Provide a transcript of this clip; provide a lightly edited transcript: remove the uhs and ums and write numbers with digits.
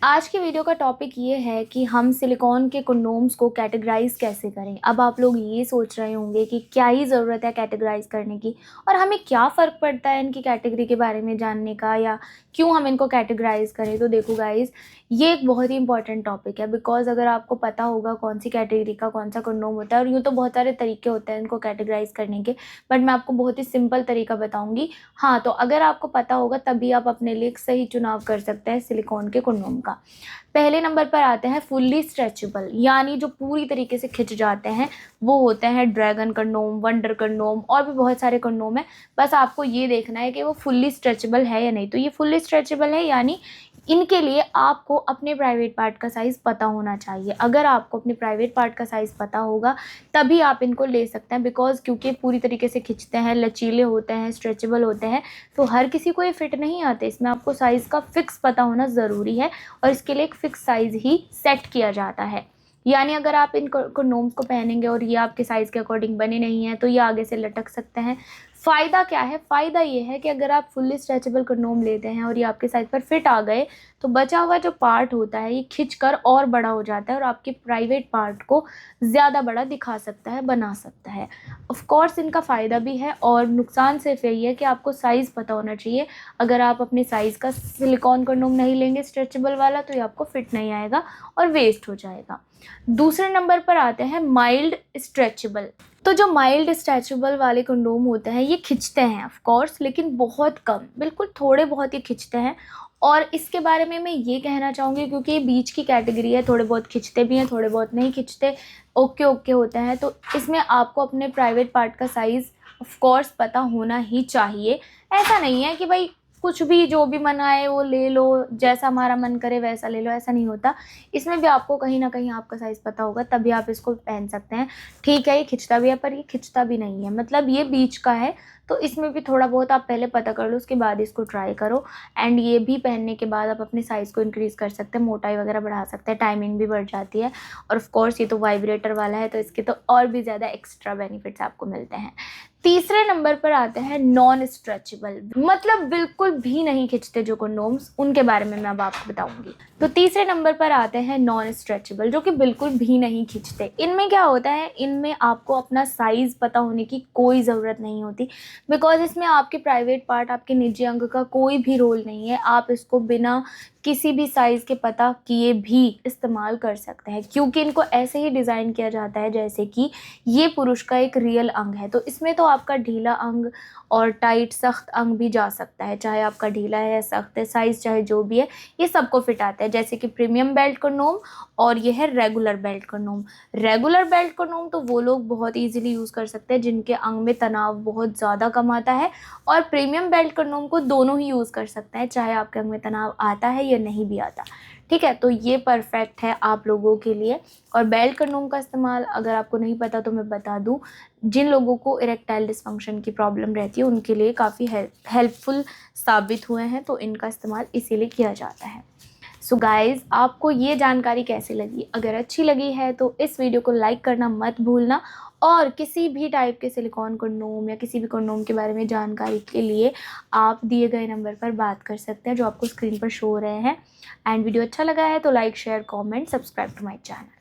आज की वीडियो का टॉपिक ये है कि हम सिलिकॉन के कंडोम्स को कैटेगराइज कैसे करें। अब आप लोग ये सोच रहे होंगे कि क्या ही ज़रूरत है कैटेगराइज करने की और हमें क्या फ़र्क पड़ता है इनकी कैटेगरी के बारे में जानने का, या क्यों हम इनको कैटेगराइज करें। तो देखो गाइज, ये एक बहुत ही इंपॉर्टेंट टॉपिक है, बिकॉज अगर आपको पता होगा कौन सी कैटेगरी का कौन सा कंडोम होता है, और यूँ तो बहुत सारे तरीके होते हैं इनको कैटेगराइज करने के, बट मैं आपको बहुत ही सिंपल तरीका बताऊँगी। हाँ, तो अगर आपको पता होगा तभी आप अपने लिए एक सही चुनाव कर सकते हैं सिलिकॉन के कंडोम का। पहले नंबर पर आते हैं फुल्ली स्ट्रेचेबल, यानी जो पूरी तरीके से खिंच जाते हैं, वो होते हैं ड्रैगन कंडोम, वंडर कंडोम, और भी बहुत सारे कंडोम है। बस आपको ये देखना है कि वो फुल्ली स्ट्रेचेबल है या नहीं। तो ये फुल्ली स्ट्रेचेबल है, यानी इनके लिए आपको अपने प्राइवेट पार्ट का साइज़ पता होना चाहिए। अगर आपको अपने प्राइवेट पार्ट का साइज़ पता होगा तभी आप इनको ले सकते हैं, बिकॉज क्योंकि पूरी तरीके से खिंचते हैं, लचीले होते हैं, स्ट्रेचेबल होते हैं, तो हर किसी को ये फिट नहीं आते। इसमें आपको साइज़ का फिक्स पता होना ज़रूरी है, और इसके लिए एक फ़िक्स साइज़ ही सेट किया जाता है। यानी अगर आप इन कंडोम्स को पहनेंगे और ये आपके साइज़ के अकॉर्डिंग बने नहीं हैं, तो ये आगे से लटक सकते हैं। फ़ायदा क्या है? फ़ायदा ये है कि अगर आप फुल्ली स्ट्रेचेबल कंडोम लेते हैं और ये आपके साइज़ पर फिट आ गए, तो बचा हुआ जो पार्ट होता है ये खिंचकर और बड़ा हो जाता है और आपके प्राइवेट पार्ट को ज़्यादा बड़ा दिखा सकता है, बना सकता है। ऑफ़ कोर्स इनका फ़ायदा भी है, और नुकसान सिर्फ यही है कि आपको साइज़ पता होना चाहिए। अगर आप अपने साइज़ का सिलिकॉन कंडोम नहीं लेंगे स्ट्रेचेबल वाला, तो ये आपको फिट नहीं आएगा और वेस्ट हो जाएगा। दूसरे नंबर पर आते हैं माइल्ड स्ट्रेचेबल। तो जो माइल्ड स्ट्रेचेबल वाले कंडोम होते हैं ये खिंचते हैं ऑफ कोर्स, लेकिन बहुत कम, बिल्कुल थोड़े बहुत ही खिंचते हैं। और इसके बारे में मैं ये कहना चाहूँगी, क्योंकि ये बीच की कैटेगरी है, थोड़े बहुत खिंचते भी हैं, थोड़े बहुत नहीं खिंचते, ओके ओके होते हैं। तो इसमें आपको अपने प्राइवेट पार्ट का साइज़ ऑफ कोर्स पता होना ही चाहिए। ऐसा नहीं है कि भाई कुछ भी जो भी मन आए वो ले लो, जैसा हमारा मन करे वैसा ले लो, ऐसा नहीं होता। इसमें भी आपको कहीं ना कहीं आपका साइज़ पता होगा तभी आप इसको पहन सकते हैं। ठीक है, ये खिंचता भी है पर ये खिंचता भी नहीं है, मतलब ये बीच का है। तो इसमें भी थोड़ा बहुत आप पहले पता कर लो, उसके बाद इसको ट्राई करो। एंड ये भी पहनने के बाद आप अपने साइज़ को इंक्रीज़ कर सकते हैं, मोटाई वगैरह बढ़ा सकते हैं, टाइमिंग भी बढ़ जाती है। और ऑफ कोर्स ये तो वाइब्रेटर वाला है, तो इसके तो और भी ज़्यादा एक्स्ट्रा बेनिफिट्स आपको मिलते हैं। तीसरे नंबर पर आते हैं नॉन स्ट्रेचेबल, मतलब बिल्कुल भी नहीं खिंचते जो कंडोम्स, उनके बारे में मैं अब आपको बताऊंगी। तो तीसरे नंबर पर आते हैं नॉन स्ट्रेचेबल, जो कि बिल्कुल भी नहीं खिंचते। इनमें क्या होता है, इनमें आपको अपना साइज़ पता होने की कोई ज़रूरत नहीं होती, बिकॉज इसमें आपके प्राइवेट पार्ट, आपके निजी अंग का कोई भी रोल नहीं है। आप इसको बिना किसी भी साइज़ के पता किए भी इस्तेमाल कर सकते हैं, क्योंकि इनको ऐसे ही डिज़ाइन किया जाता है जैसे कि ये पुरुष का एक रियल अंग है। तो इसमें तो आपका ढीला अंग और टाइट सख्त अंग भी जा सकता है, चाहे आपका ढीला है या सख्त है, साइज़ चाहे जो भी है, ये सबको फिट आता है। जैसे कि प्रीमियम बेल्ट कंडोम और ये है regular belt condom. Regular belt condom तो वो लोग बहुत ईजिली यूज़ कर सकते हैं जिनके अंग में तनाव बहुत ज़्यादा कम आता है, और प्रीमियम बेल्ट कंडोम को दोनों ही यूज़ कर सकते हैं, चाहे आपके अंग में तनाव आता है या नहीं भी आता। ठीक है, तो ये परफेक्ट है आप लोगों के लिए। और बेल्ट कंडोम का इस्तेमाल अगर आपको नहीं पता तो मैं बता दूं, जिन लोगों को इरेक्टाइल डिसफंक्शन की प्रॉब्लम रहती है उनके लिए काफ़ी हेल्पफुल साबित हुए हैं, तो इनका इस्तेमाल इसीलिए किया जाता है। सो गाइज़, आपको ये जानकारी कैसी लगी? अगर अच्छी लगी है तो इस वीडियो को लाइक करना मत भूलना, और किसी भी टाइप के सिलिकॉन कंडोम या किसी भी कंडोम के बारे में जानकारी के लिए आप दिए गए नंबर पर बात कर सकते हैं जो आपको स्क्रीन पर शो हो रहे हैं। एंड वीडियो अच्छा लगा है तो like, share, comment, subscribe to my channel.